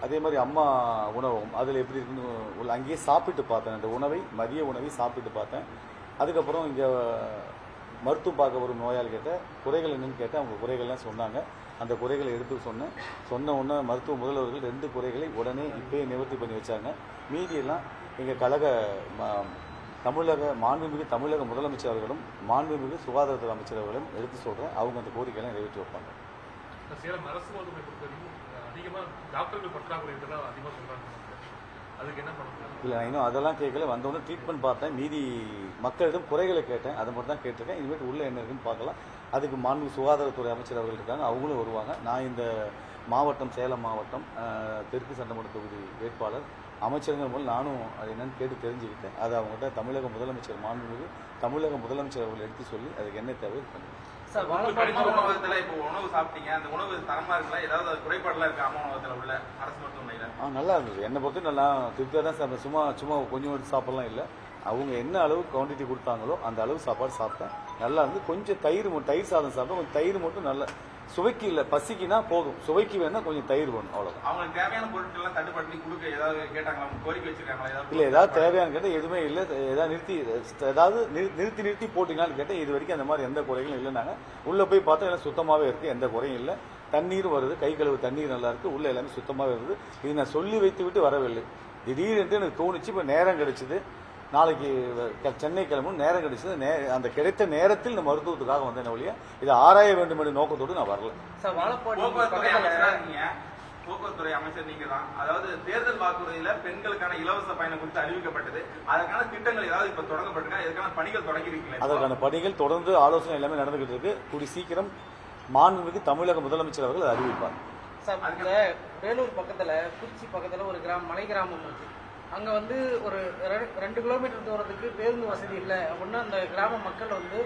அதே மாதிரி அம்மா உணவகம் அதில் எப்படி இருக்குன்னு அங்கேயே சாப்பிட்டு பார்த்தேன். அந்த உணவை மதிய உணவை சாப்பிட்டு பார்த்தேன். அதுக்கப்புறம் இங்கே மருத்துவம் பார்க்க ஒரு நோயாளி கேட்டேன், குறைகள் என்னன்னு கேட்டேன். அவங்க குறைகள்லாம் சொன்னாங்க. அந்த குறைகளை எடுத்து சொன்ன உடனே மருத்துவ முதல்வர்கள் 2 குறைகளை உடனே இப்போயே நிவர்த்தி பண்ணி வச்சாங்க. மீதியெல்லாம் எங்கள் கழக மாண்புமிகு தமிழக முதலமைச்சர் அவர்களும் மாண்புமிகு சுகாதாரத்துறை அமைச்சர் அவர்களும் எடுத்து சொல்கிறேன். அவங்க அந்த கோரிக்கையெல்லாம் நிறைவேற்றி வைப்பாங்க. சேலம் அரசு மருத்துவமனை பொறுத்தவரைக்கும் அதிகமாக டாக்டர்கள் பற்றாக்குறை அதிகமாக சொல்கிறாங்க. அதுக்கு என்ன பண்ணுறது? இல்லை, நான் இன்னும் அதெல்லாம் கேட்கல. வந்தோடனே ட்ரீட்மெண்ட் பார்த்தேன். மீதி மக்களிடம் குறைகளை கேட்டேன். அதை மட்டும் தான் கேட்டிருக்கேன். இனிமேட்டு உள்ளே என்ன இருக்குன்னு பார்க்கலாம். அதுக்கு மாண்பு சுகாதாரத்துறை அமைச்சர் அவர்கள் இருக்காங்க, அவங்களும் வருவாங்க. நான் இந்த மாவட்டம் சேலம் மாவட்டம் தெற்கு சட்டமன்ற தொகுதி வேட்பாளர் அமைச்சர்கள் மூலம் நானும் அது என்னன்னு கேட்டு தெரிஞ்சுக்கிட்டேன். அதை அவங்ககிட்ட தமிழக முதலமைச்சர் மாண்புமிகு தமிழக முதலமைச்சர் அவர்கள் எடுத்து சொல்லி அதுக்கு என்ன தேவை பண்ணுவேன். உணவு சாப்பிட்டீங்க, அந்த உணவு தரமா இருக்குல்ல, ஏதாவது குறைபாடுலாம் இருக்கு அம்மா உணவகத்தில் உள்ள அரசு மருத்துவமனையில்? நல்லா இருந்தது. என்னை பொறுத்து நல்லா திருப்தியாக தான் சாப்பிட்டேன். சும்மா கொஞ்சம் எடுத்து சாப்பிடலாம் இல்லை. அவங்க என்ன அளவு குவான்டிட்டி கொடுத்தாங்களோ அந்த அளவு சாப்பாடு சாப்பிட்டேன். நல்லா இருந்து கொஞ்சம் தயிர் சாதம் சாப்பிட்டேன். கொஞ்சம் தயிர் மட்டும் நல்ல சுவைக்கு இல்லை, பசிக்குன்னா போதும். சுவைக்கு வேணா கொஞ்சம் தயிர் வேணும், அவ்வளோதான். அவங்களுக்கு தேவையான பொருட்கள் தட்டுப்பட்டு கொடுக்க ஏதாவது கேட்டாங்களா? கோரிக்கை வச்சிருக்காங்களா? இல்லை, ஏதாவது தேவையான கேட்டால் எதுவுமே இல்லை. ஏதாவது நிறுத்தி போட்டீங்களான்னு கேட்டால் இது வரைக்கும் அந்த மாதிரி எந்த குறைகளும் இல்லைனாங்க. உள்ளே போய் பார்த்தா எல்லாம் சுத்தமாகவே இருக்குது, எந்த குறையும் இல்லை. தண்ணீரும் வருது, கை கழுவு தண்ணீர் நல்லா இருக்குது, உள்ள எல்லாமே சுத்தமாகவே வருது. இது நான் சொல்லி வைத்து விட்டு வரவில்லை. திடீரென்று எனக்கு தோணுச்சு. இப்போ நேரம் கிடைச்சிது, நாளைக்கு சென்னை கிளம்பும் நேரம் கிடைச்சது. அந்த கிடைத்த நேரத்தில் இந்த மருத்துவத்துக்காக வந்தேன் ஒழிய இதை ஆராய வேண்டும் என்ற நோக்கத்தோடு நான் வரல. போக்குவரத்துறை அமைச்சர் நீங்க தான். அதாவது தேர்தல் வாக்குறுதியில பெண்களுக்கான இலவச பயணம் குறித்து அறிவிக்கப்பட்டது. அதற்கான திட்டங்கள் ஏதாவது இப்ப தொடங்கப்பட்டிருக்கா? இதற்கான பணிகள் தொடங்கி இருக்கீங்களா? அதற்கான பணிகள் தொடர்ந்து ஆலோசனை எல்லாமே நடந்துகிட்டு இருக்கு. கூடி சீக்கிரம் மாண்புமிகு தமிழக முதலமைச்சர் அவர்கள் அறிவிப்பார். வேலூர் பக்கத்துல குறிச்சி பக்கத்துல ஒரு மலை கிராமம் இருக்கு. அங்கே வந்து ஒரு 2 கிலோமீட்டர் தூரத்துக்கு பேருந்து வசதி இல்லை அப்படின்னா அந்த கிராம மக்கள் வந்து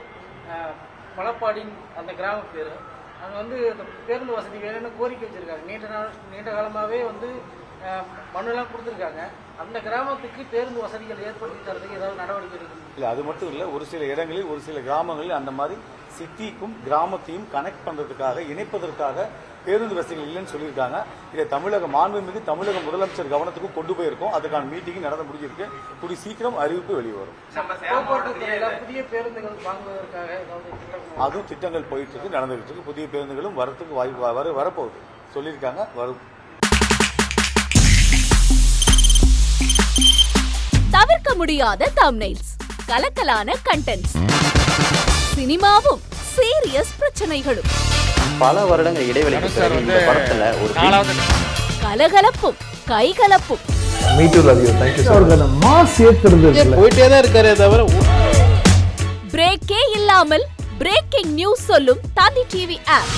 மலப்பாடின் அந்த கிராம பேர் அங்கே வந்து அந்த பேருந்து வசதி வேணும்னு கோரிக்கை வச்சுருக்காங்க. நீண்ட காலமாகவே வந்து மனுலாம் கொடுத்துருக்காங்க. அந்த கிராமத்துக்கு பேருந்து வசதிகள் ஏற்படுத்தி தரதுக்கு ஏதாவது நடவடிக்கை எடுக்கணும்? இல்லை, அது மட்டும் இல்லை. ஒரு சில இடங்களில் ஒரு சில கிராமங்களில் அந்த மாதிரி சிட்டிக்கும் கிராமத்தையும் கனெக்ட் பண்ணுறதுக்காக இணைப்பதற்காக பேருந்து வசதிகள் இல்லைன்னு சொல்லியிருக்காங்க. இதை மாண்புமிகு தமிழக முதலமைச்சர் கவனத்துக்கு கொண்டு போயிருக்கோம். அதுக்கான மீட்டிங் நடந்து முடிஞ்சிருக்கு. கூடி சீக்கிரம் அறிவிப்பு வெளிவரும். புதிய பேருந்துகள் வாங்குவதற்காக அதுவும் திட்டங்கள் போயிட்டு இருக்கு, நடந்துகிட்டு இருக்கு. புதிய பேருந்துகளும் வரத்துக்கு வாய்ப்பு வரப்போகுது சொல்லியிருக்காங்க, வரும். தவிர்க்க முடியாத தம்ப்நெயில்ஸ், கலக்கலான கண்டென்ட்ஸ், சினிமாவும் சீரியஸ் பிரச்சனைகளும், பல வருடங்கள் இடைவெளிக்கு பிறகு இந்த படத்துல ஒரு கலகலப்பும் கைகலப்பும் போயிட்டே தான் இருக்காரே தவிர பிரேக்கே இல்லாமல் பிரேக்கிங் நியூஸ் சொல்லும் தந்தி டிவி ஆப்.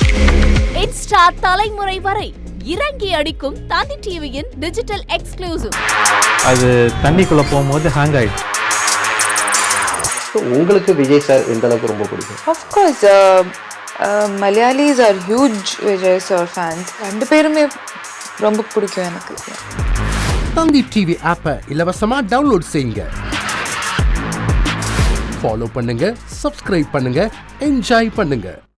இன்ஸ்டா தலைமுறை வரை இறங்கி அடிக்கும் தந்தி டிவியின் டிஜிட்டல் எக்ஸ்க்ளூசிவ். அது தண்ணிக்குள்ள போகும்போது ஹேங் ஆயிடுச்சு. உங்களுக்கு விஜய் சார் எந்த அளவுக்கு ரொம்ப பிடிக்கும்? Of course, Malayalis are huge Vijay sir fans. 2 பேருமே ரொம்ப பிடிக்கும் எனக்கு. தந்தி டிவி ஆப்பை இலவசமா டவுன்லோட் செய்யுங்க. ஃபாலோ பண்ணுங்க, சப்ஸ்கிரைப் பண்ணுங்க, என்ஜாய் பண்ணுங்க.